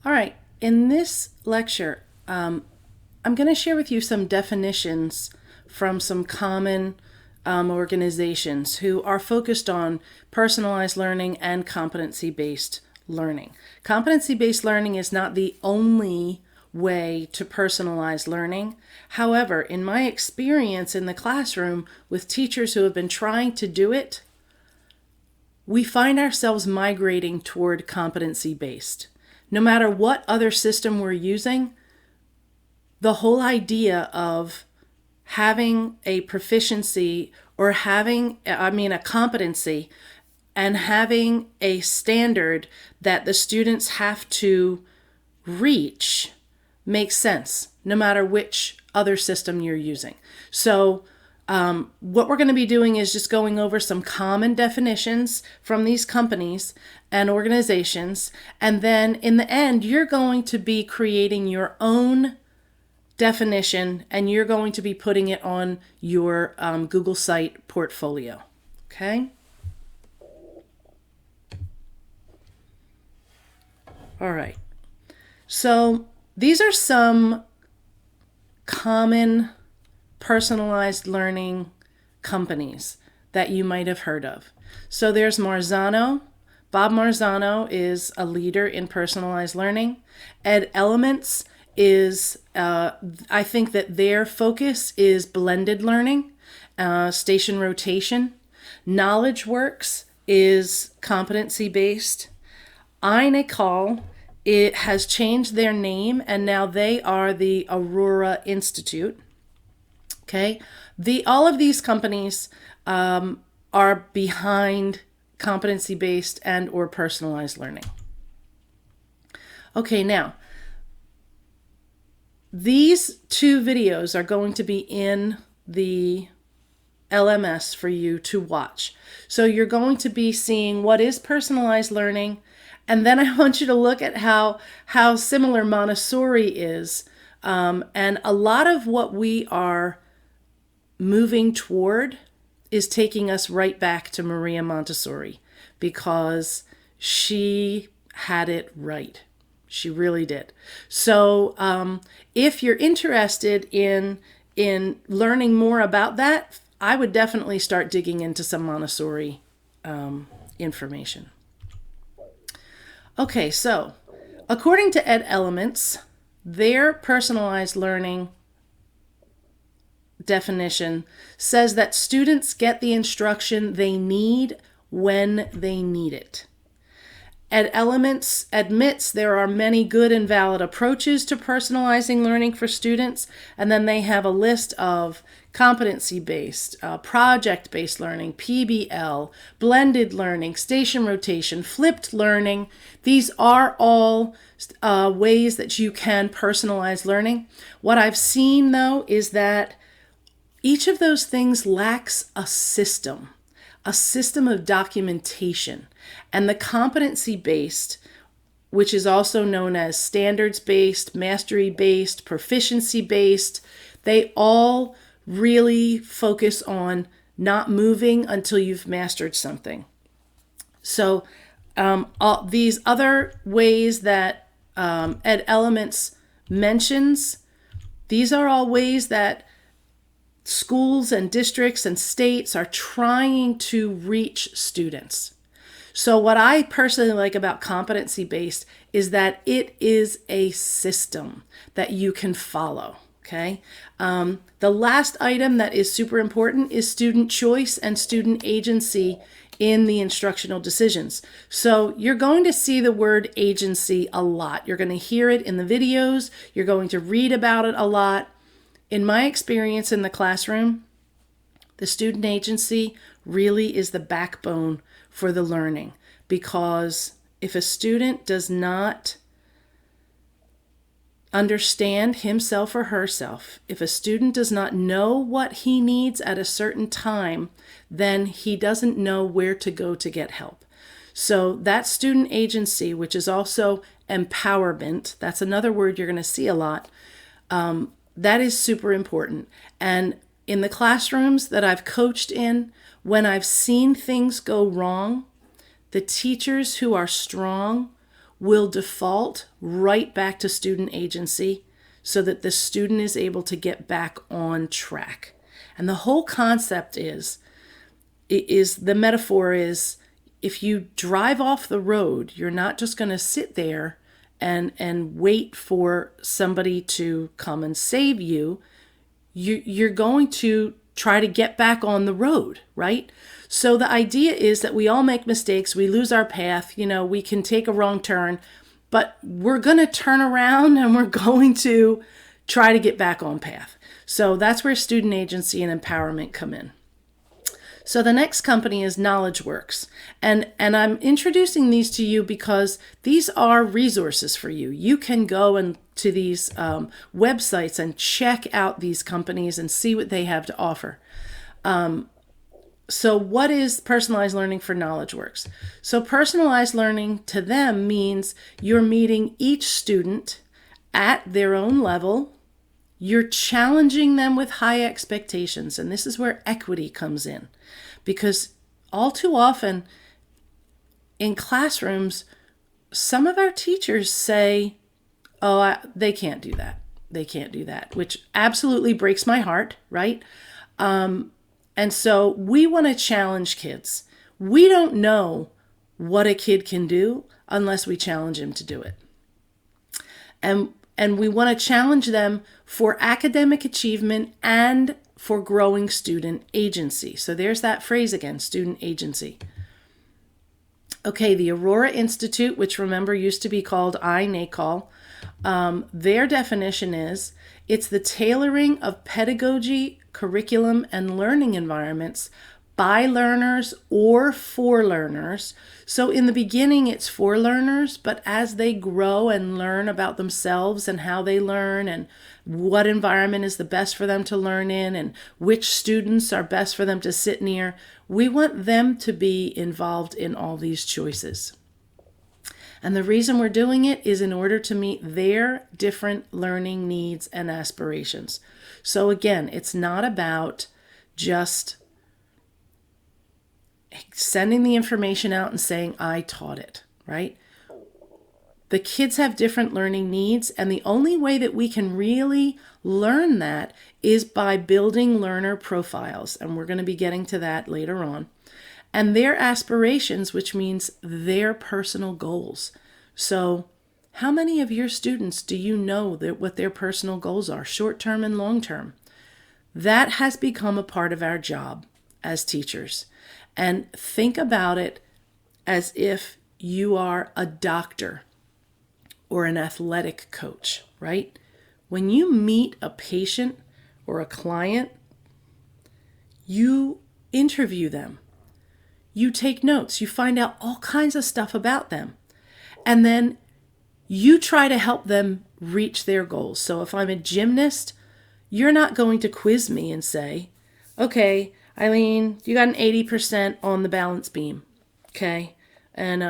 All right, in this lecture, I'm going to share with you some definitions from some common organizations who are focused on personalized learning and competency-based learning. Competency-based learning is not the only way to personalize learning. However, in my experience in the classroom with teachers who have been trying to do it, we find ourselves migrating toward competency-based. No matter what other system we're using, the whole idea of having a proficiency or a competency and having a standard that the students have to reach makes sense no matter which other system you're using. So what we're going to be doing is just going over some common definitions from these companies and organizations, and then in the end you're going to be creating your own definition and you're going to be putting it on your Google site portfolio. Okay? All right. So these are some common personalized learning companies that you might have heard of. So there's Marzano. Bob Marzano is a leader in personalized learning. Ed Elements is, I think that their focus is blended learning, station rotation. KnowledgeWorks is competency-based. Einecall, it has changed their name and now they are the Aurora Institute. Okay, all of these companies are behind competency-based and or personalized learning. Okay, now these two videos are going to be in the LMS for you to watch. So you're going to be seeing what is personalized learning, and then I want you to look at how similar Montessori is, and a lot of what we are moving toward is taking us right back to Maria Montessori because she had it right. She really did. So if you're interested in learning more about that, I would definitely start digging into some Montessori information. Okay, so according to Ed Elements, their personalized learning definition says that students get the instruction they need when they need it. Ed Elements admits there are many good and valid approaches to personalizing learning for students, and then they have a list of competency-based, project-based learning, PBL, blended learning, station rotation, flipped learning. These are all ways that you can personalize learning. What I've seen, though, is that each of those things lacks a system of documentation. And the competency-based, which is also known as standards-based, mastery-based, proficiency-based, they all really focus on not moving until you've mastered something. So all these other ways that Ed Elements mentions, these are all ways that schools and districts and states are trying to reach students. So what I personally like about competency-based is that it is a system that you can follow, okay? The last item that is super important is student choice and student agency in the instructional decisions. So you're going to see the word agency a lot. You're going to hear it in the videos. You're going to read about it a lot. In my experience in the classroom, the student agency really is the backbone for the learning, because if a student does not understand himself or herself, if a student does not know what he needs at a certain time, then he doesn't know where to go to get help. So that student agency, which is also empowerment, that's another word you're going to see a lot, that is super important. And in the classrooms that I've coached in, when I've seen things go wrong, the teachers who are strong will default right back to student agency so that the student is able to get back on track. And the whole concept is the metaphor is, if you drive off the road, you're not just going to sit there and wait for somebody to come and save you. You're going to try to get back on the road, right? So the idea is that we all make mistakes, we lose our path, we can take a wrong turn, but we're going to turn around and we're going to try to get back on path. So that's where student agency and empowerment come in. So the next company is KnowledgeWorks. And I'm introducing these to you because these are resources for you. You can go to these websites and check out these companies and see what they have to offer. So what is personalized learning for KnowledgeWorks? So personalized learning to them means you're meeting each student at their own level. You're challenging them with high expectations. And this is where equity comes in. Because all too often in classrooms, some of our teachers say, they can't do that. They can't do that, which absolutely breaks my heart, right? And so we want to challenge kids. We don't know what a kid can do unless we challenge him to do it. And we want to challenge them for academic achievement and for growing student agency. So there's that phrase again, student agency. Okay, the Aurora Institute, which remember used to be called iNACOL, their definition is, it's the tailoring of pedagogy, curriculum, and learning environments by learners or for learners. So in the beginning, it's for learners, but as they grow and learn about themselves and how they learn and what environment is the best for them to learn in and which students are best for them to sit near, we want them to be involved in all these choices. And the reason we're doing it is in order to meet their different learning needs and aspirations. So again, it's not about just sending the information out and saying, I taught it, right? The kids have different learning needs, and the only way that we can really learn that is by building learner profiles, and we're going to be getting to that later on, and their aspirations, which means their personal goals. So how many of your students do you know what their personal goals are, short-term and long-term? That has become a part of our job as teachers. And think about it as if you are a doctor or an athletic coach, right? When you meet a patient or a client, you interview them. You take notes. You find out all kinds of stuff about them. And then you try to help them reach their goals. So if I'm a gymnast, you're not going to quiz me and say, okay, Eileen, you got an 80% on the balance beam, okay? And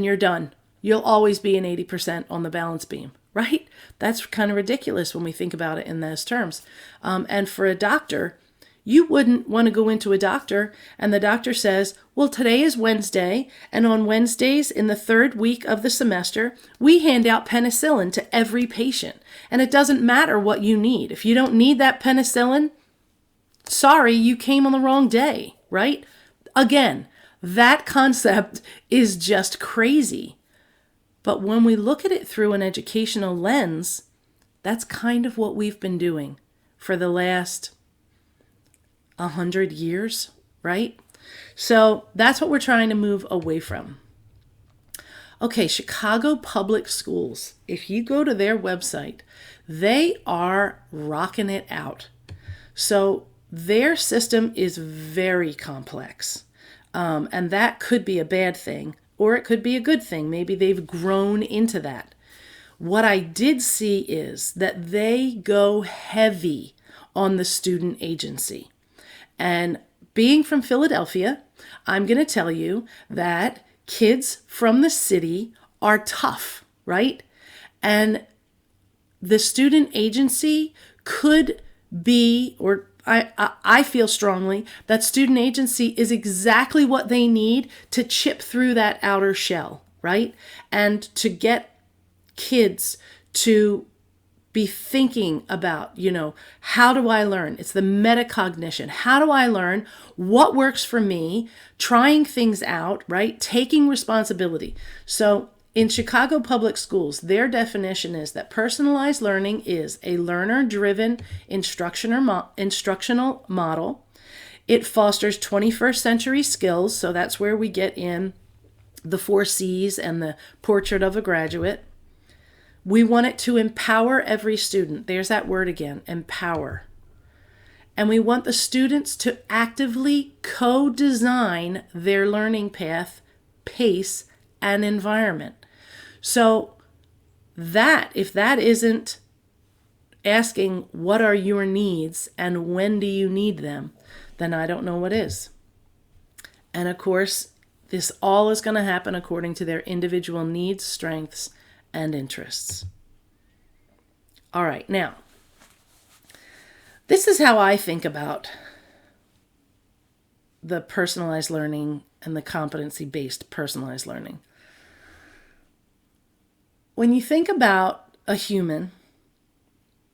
you're done. You'll always be an 80% on the balance beam, right? That's kind of ridiculous when we think about it in those terms. And for a doctor, you wouldn't want to go into a doctor and the doctor says, well, today is Wednesday, and on Wednesdays in the third week of the semester, we hand out penicillin to every patient. And it doesn't matter what you need. If you don't need that penicillin, sorry, you came on the wrong day, right? Again, that concept is just crazy. But when we look at it through an educational lens, that's kind of what we've been doing for the last 100 years, right? So that's what we're trying to move away from. Okay, Chicago Public Schools. If you go to their website, they are rocking it out. So their system is very complex, and that could be a bad thing, or it could be a good thing. Maybe they've grown into that. What I did see is that they go heavy on the student agency. And being from Philadelphia, I'm going to tell you that kids from the city are tough, right? And the student agency could be, or I feel strongly that student agency is exactly what they need to chip through that outer shell, right? And to get kids to be thinking about, how do I learn? It's the metacognition. How do I learn? What works for me? Trying things out, right? Taking responsibility. So in Chicago Public Schools, their definition is that personalized learning is a learner-driven instructional model. It fosters 21st century skills, so that's where we get in the 4 C's and the portrait of a graduate. We want it to empower every student. There's that word again, empower. And we want the students to actively co-design their learning path, pace, and environment. So if that isn't asking what are your needs and when do you need them, then I don't know what is. And of course, this all is going to happen according to their individual needs, strengths, and interests. All right, now, this is how I think about the personalized learning and the competency-based personalized learning. When you think about a human,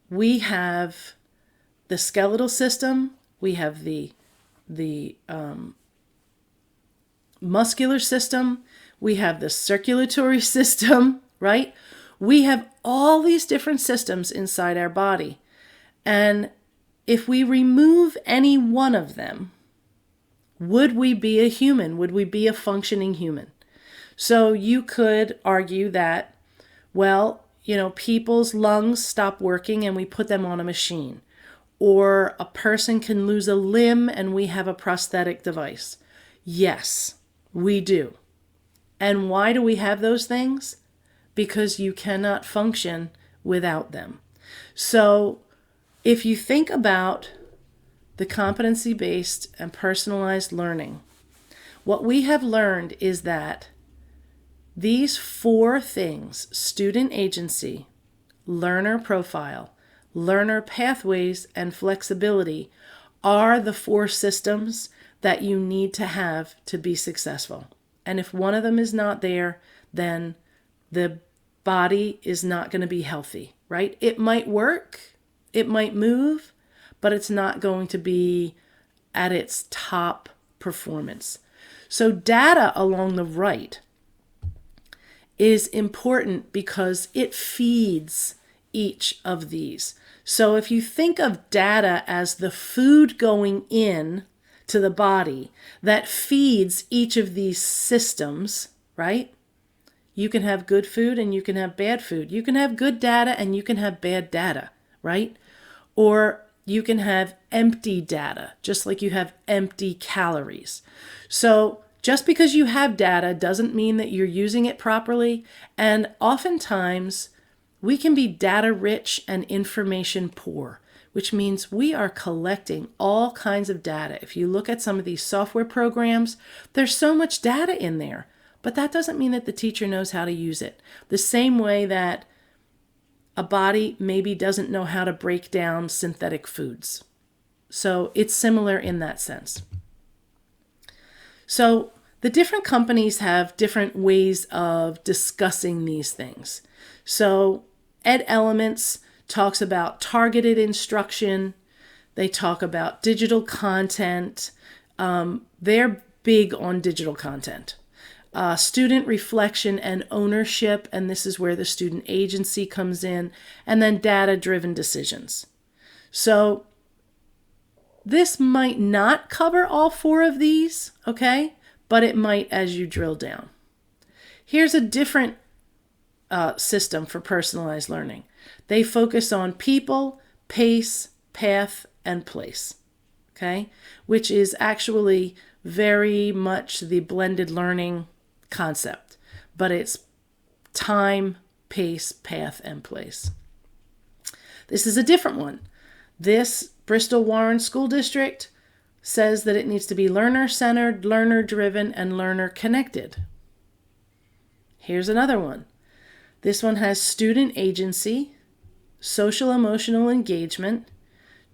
we have the skeletal system, we have the muscular system, we have the circulatory system, right? We have all these different systems inside our body. And if we remove any one of them, would we be a human? Would we be a functioning human? So you could argue that, well, people's lungs stop working and we put them on a machine. Or a person can lose a limb and we have a prosthetic device. Yes, we do. And why do we have those things? Because you cannot function without them. So if you think about the competency-based and personalized learning, what we have learned is that these 4 things, student agency, learner profile, learner pathways, and flexibility, are the 4 systems that you need to have to be successful. And if one of them is not there, then the body is not going to be healthy, right? It might work, it might move, but it's not going to be at its top performance. So data along the right is important because it feeds each of these. So if you think of data as the food going in to the body that feeds each of these systems, right? You can have good food and you can have bad food. You can have good data and you can have bad data, right? Or you can have empty data, just like you have empty calories. So just because you have data doesn't mean that you're using it properly. And oftentimes we can be data rich and information poor, which means we are collecting all kinds of data. If you look at some of these software programs, there's so much data in there. But that doesn't mean that the teacher knows how to use it. The same way that a body maybe doesn't know how to break down synthetic foods. So it's similar in that sense. So the different companies have different ways of discussing these things. So Ed Elements talks about targeted instruction. They talk about digital content. They're big on digital content. Student reflection and ownership, and this is where the student agency comes in, and then data-driven decisions. So this might not cover all 4 of these, okay? But it might as you drill down. Here's a different system for personalized learning. They focus on people, pace, path, and place, okay? Which is actually very much the blended learning concept, but it's time, pace, path, and place. This is a different one. This Bristol Warren School District says that it needs to be learner-centered, learner-driven, and learner-connected. Here's another one. This one has student agency, social-emotional engagement,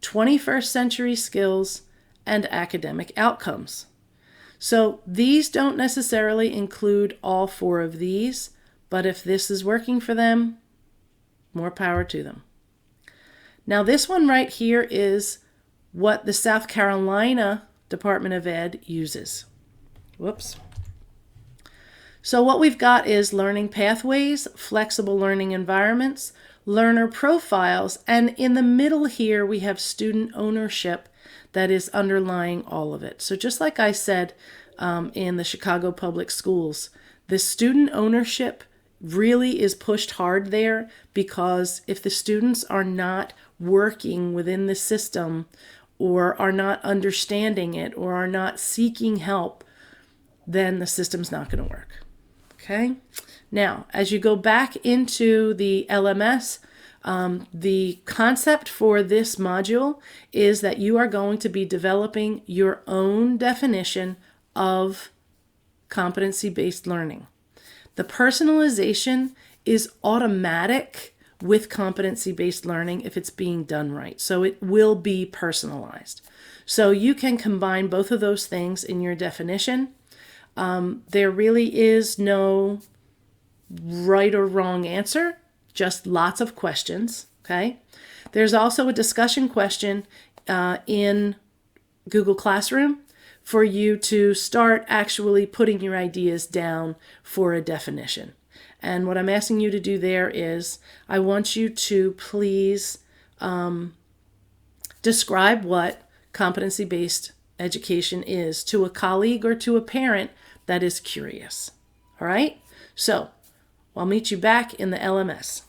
21st century skills, and academic outcomes. So these don't necessarily include all 4 of these, but if this is working for them, more power to them. Now this one right here is what the South Carolina Department of Ed uses. Whoops. So what we've got is learning pathways, flexible learning environments, learner profiles, and in the middle here we have student ownership that is underlying all of it. So just like I said in the Chicago Public Schools, the student ownership really is pushed hard there, because if the students are not working within the system or are not understanding it or are not seeking help, then the system's not going to work. Okay? Now, as you go back into the LMS, the concept for this module is that you are going to be developing your own definition of competency-based learning. The personalization is automatic with competency-based learning if it's being done right. So it will be personalized. So you can combine both of those things in your definition. There really is no right or wrong answer, just lots of questions, okay? There's also a discussion question in Google Classroom for you to start actually putting your ideas down for a definition. And what I'm asking you to do there is I want you to please describe what competency-based education is to a colleague or to a parent that is curious. All right? So I'll meet you back in the LMS.